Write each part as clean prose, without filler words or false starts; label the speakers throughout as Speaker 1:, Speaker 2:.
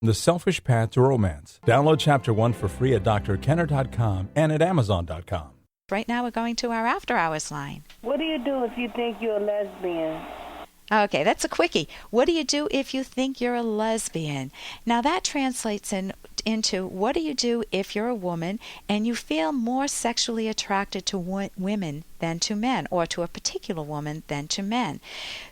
Speaker 1: The Selfish Path to Romance. Download Chapter 1 for free at drkenner.com and at amazon.com.
Speaker 2: Right now we're going to our After Hours line.
Speaker 3: What do you do if you think you're a lesbian?
Speaker 2: Okay, that's a quickie. What do you do if you think you're a lesbian? Now that translates into what do you do if you're a woman and you feel more sexually attracted to women than to men, or to a particular woman than to men?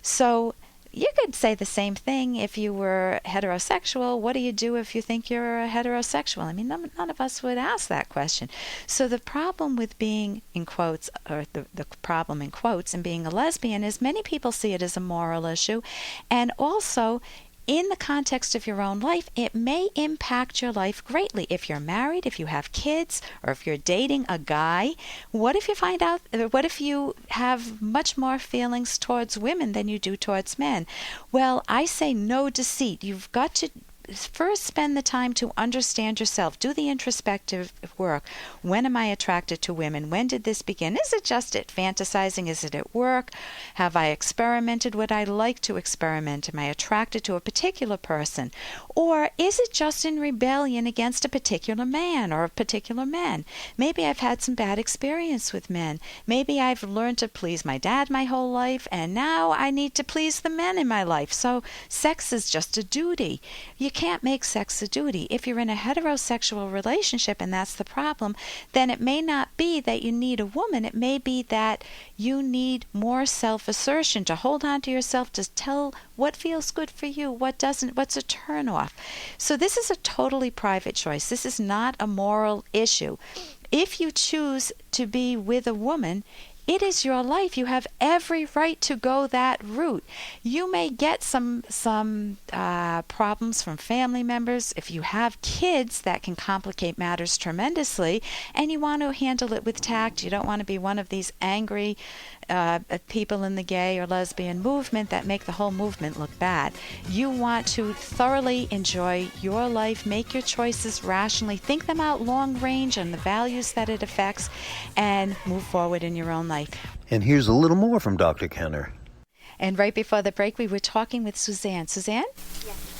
Speaker 2: So you could say the same thing if you were heterosexual. What do you do if you think you're a heterosexual? I mean, none of us would ask that question. So the problem with being, in quotes, or the problem in quotes, and being a lesbian is many people see it as a moral issue. And also, in the context of your own life, it may impact your life greatly. If you're married, if you have kids, or if you're dating a guy, what if you have much more feelings towards women than you do towards men? Well, I say no deceit. You've got to first spend the time to understand yourself. Do the introspective work. When am I attracted to women? When did this begin? Is it just at fantasizing? Is it at work? Have I experimented? Would I like to experiment? Am I attracted to a particular person? Or is it just in rebellion against a particular man or a particular men? Maybe I've had some bad experience with men. Maybe I've learned to please my dad my whole life, and now I need to please the men in my life. So sex is just a duty. You can't make sex a duty. If you're in a heterosexual relationship and that's the problem, then it may not be that you need a woman. It may be that you need more self-assertion, to hold on to yourself, to tell what feels good for you, what doesn't, what's a turn-off. So this is a totally private choice. This is not a moral issue. If you choose to be with a woman, it is your life. You have every right to go that route. You may get some problems from family members. If you have kids, that can complicate matters tremendously, and you want to handle it with tact. You don't want to be one of these angry people in the gay or lesbian movement that make the whole movement look bad. You want to thoroughly enjoy your life, make your choices rationally, think them out long range and the values that it affects, and move forward in your own life.
Speaker 4: And here's a little more from Dr. Kenner.
Speaker 2: And right before the break, we were talking with Suzanne. Suzanne?
Speaker 5: Yes.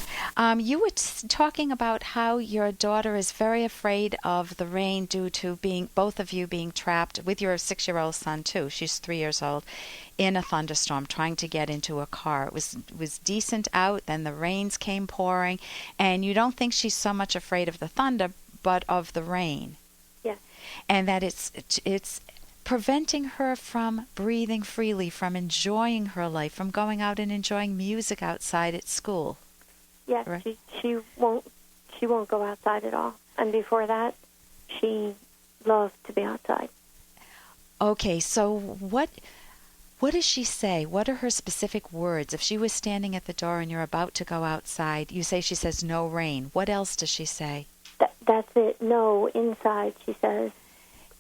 Speaker 2: You were talking about how your daughter is very afraid of the rain due to both of you being trapped, with your 6-year-old son too, she's 3 years old, in a thunderstorm trying to get into a car. It was decent out, then the rains came pouring, and you don't think she's so much afraid of the thunder, but of the rain.
Speaker 5: Yes.
Speaker 2: And that it's preventing her from breathing freely, from enjoying her life, from going out and enjoying music outside at school.
Speaker 5: Yes,
Speaker 2: right.
Speaker 5: she won't go outside at all. And before that, she loves to be outside.
Speaker 2: Okay, so what does she say? What are her specific words? If she was standing at the door and you're about to go outside, you say she says no rain. What else does she say?
Speaker 5: That's it. No, inside, she says.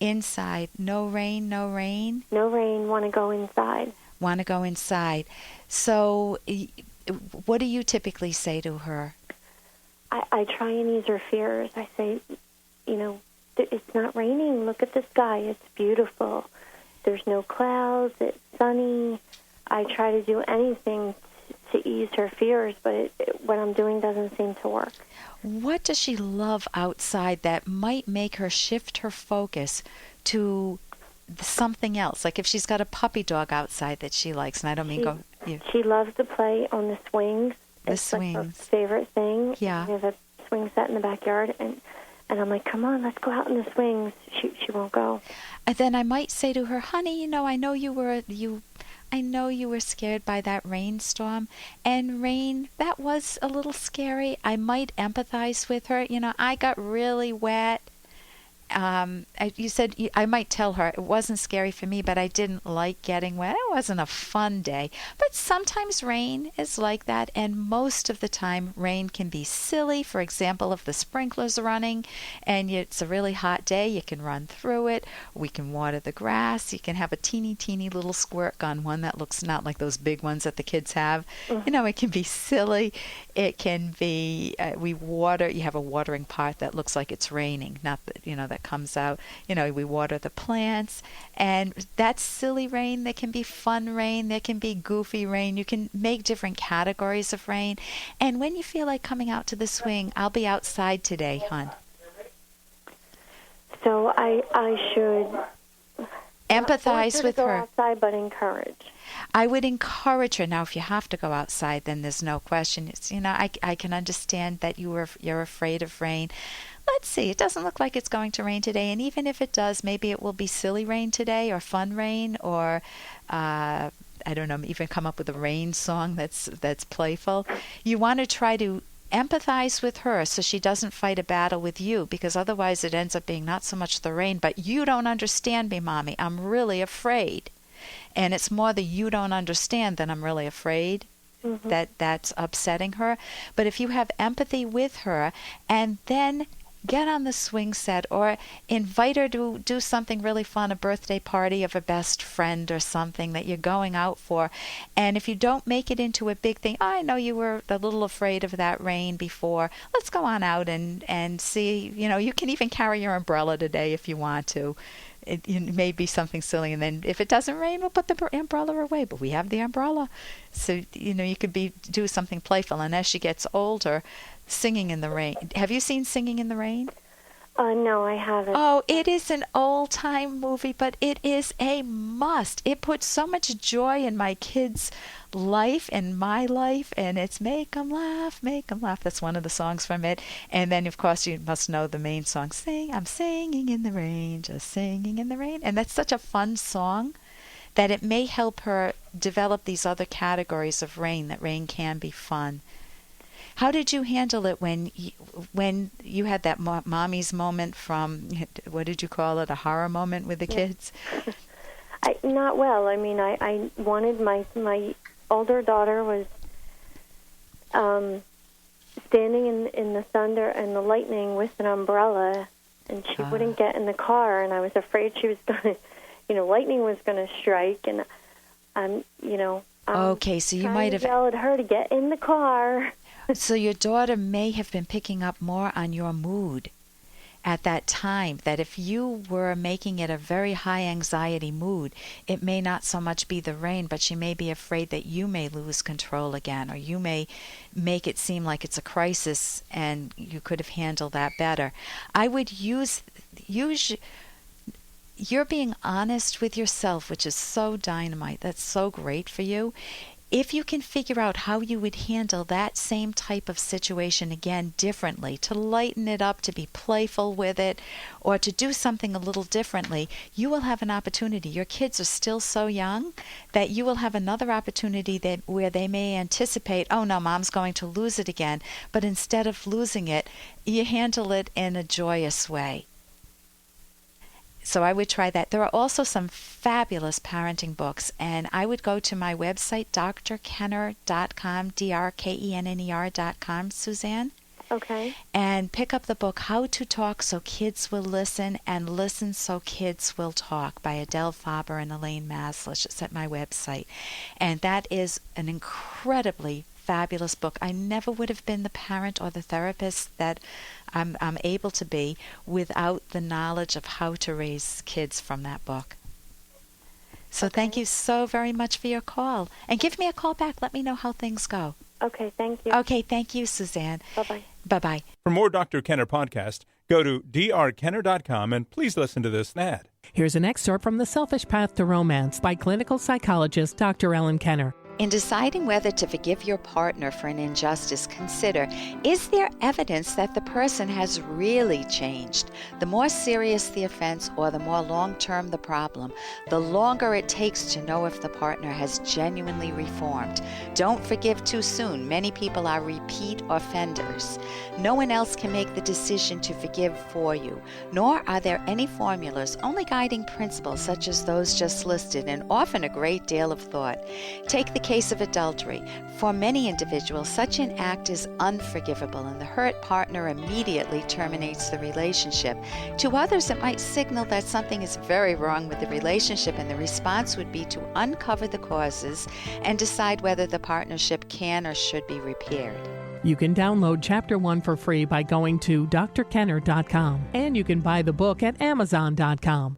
Speaker 2: Inside. No rain, no rain?
Speaker 5: No rain, want to go inside.
Speaker 2: Want to go inside. So what do you typically say to her?
Speaker 5: I try and ease her fears. I say, it's not raining. Look at the sky. It's beautiful. There's no clouds. It's sunny. I try to do anything to ease her fears, but what I'm doing doesn't seem to work.
Speaker 2: What does she love outside that might make her shift her focus to something else? Like if she's got a puppy dog outside that she likes, and I don't mean go...
Speaker 5: She loves to play on the swings.
Speaker 2: It's swings.
Speaker 5: Like her favorite thing.
Speaker 2: Yeah.
Speaker 5: We have a swing set in the backyard, and I'm like, come on, let's go out in the swings. She won't go.
Speaker 2: And then I might say to her, honey, I know you were scared by that rainstorm, and rain, that was a little scary. I might empathize with her. I got really wet. You said I might tell her it wasn't scary for me, but I didn't like getting wet. It wasn't a fun day. But sometimes rain is like that, and most of the time rain can be silly. For example, if the sprinklers are running and it's a really hot day, you can run through it. We can water the grass. You can have a teeny little squirt gun, one that looks not like those big ones that the kids have. Mm-hmm. It can be silly. It can be, you have a watering pot that looks like it's raining, not that, that comes out. We water the plants. And that's silly rain. There can be fun rain. There can be goofy rain. You can make different categories of rain. And when you feel like coming out to the swing, I'll be outside today, hon.
Speaker 5: So I should
Speaker 2: empathize with
Speaker 5: go
Speaker 2: her.
Speaker 5: Outside, but encourage.
Speaker 2: I would encourage her. Now, if you have to go outside, then there's no question. It's, I can understand that you're afraid of rain. Let's see. It doesn't look like it's going to rain today, and even if it does, maybe it will be silly rain today, or fun rain, or I don't know, even come up with a rain song that's playful. You want to try to empathize with her so she doesn't fight a battle with you, because otherwise it ends up being not so much the rain, but you don't understand me, Mommy. I'm really afraid. And it's more the you don't understand than I'm really afraid. That's upsetting her. But if you have empathy with her and then get on the swing set or invite her to do something really fun, a birthday party of a best friend or something that you're going out for. And if you don't make it into a big thing, I know you were a little afraid of that rain before. Let's go on out and see. You can even carry your umbrella today if you want to. It may be something silly, and then if it doesn't rain, we'll put the umbrella away. But we have the umbrella, so you could do something playful. And as she gets older, singing in the rain. Have you seen Singing in the Rain?
Speaker 5: No, I haven't.
Speaker 2: Oh, it is an old-time movie, but it is a must. It puts so much joy in my kids' life and my life, and it's Make 'em Laugh, Make 'em Laugh. That's one of the songs from it. And then, of course, you must know the main song, I'm singing in the rain, just singing in the rain. And that's such a fun song that it may help her develop these other categories of rain, that rain can be fun. How did you handle it when you had that mommy's moment from, what did you call it, a horror moment with the kids?
Speaker 5: Not well. I mean, I wanted my older daughter was standing in the thunder and the lightning with an umbrella, and she wouldn't get in the car, and I was afraid she was going to, lightning was going to strike, and
Speaker 2: okay, so you might have
Speaker 5: yelled at her to get in the car.
Speaker 2: So your daughter may have been picking up more on your mood at that time, that if you were making it a very high anxiety mood, it may not so much be the rain, but she may be afraid that you may lose control again, or you may make it seem like it's a crisis and you could have handled that better. I would use you're being honest with yourself, which is so dynamite. That's so great for you. If you can figure out how you would handle that same type of situation again differently, to lighten it up, to be playful with it, or to do something a little differently, you will have an opportunity. Your kids are still so young that you will have another opportunity where they may anticipate, oh no, Mom's going to lose it again. But instead of losing it, you handle it in a joyous way. So I would try that. There are also some fabulous parenting books, and I would go to my website, drkenner.com, drkenner.com, Suzanne.
Speaker 5: Okay.
Speaker 2: And pick up the book, How to Talk So Kids Will Listen and Listen So Kids Will Talk by Adele Faber and Elaine Maslish. It's at my website. And that is an incredibly fabulous book. I never would have been the parent or the therapist that I'm able to be without the knowledge of how to raise kids from that book. So Thank you so very much for your call. And give me a call back. Let me know how things go.
Speaker 5: Okay, thank you.
Speaker 2: Okay, thank you, Suzanne.
Speaker 5: Bye-bye.
Speaker 2: Bye-bye.
Speaker 1: For more Dr. Kenner podcast, go to drkenner.com and please listen to this ad.
Speaker 6: Here's an excerpt from The Selfish Path to Romance by clinical psychologist Dr. Ellen Kenner.
Speaker 2: In deciding whether to forgive your partner for an injustice, consider, is there evidence that the person has really changed? The more serious the offense or the more long-term the problem, the longer it takes to know if the partner has genuinely reformed. Don't forgive too soon. Many people are repeat offenders. No one else can make the decision to forgive for you, nor are there any formulas, only guiding principles such as those just listed, and often a great deal of thought. Take the case of adultery. For many individuals, such an act is unforgivable, and the hurt partner immediately terminates the relationship. To others, it might signal that something is very wrong with the relationship, and the response would be to uncover the causes and decide whether the partnership can or should be repaired.
Speaker 6: You can download Chapter 1 for free by going to drkenner.com, and you can buy the book at amazon.com.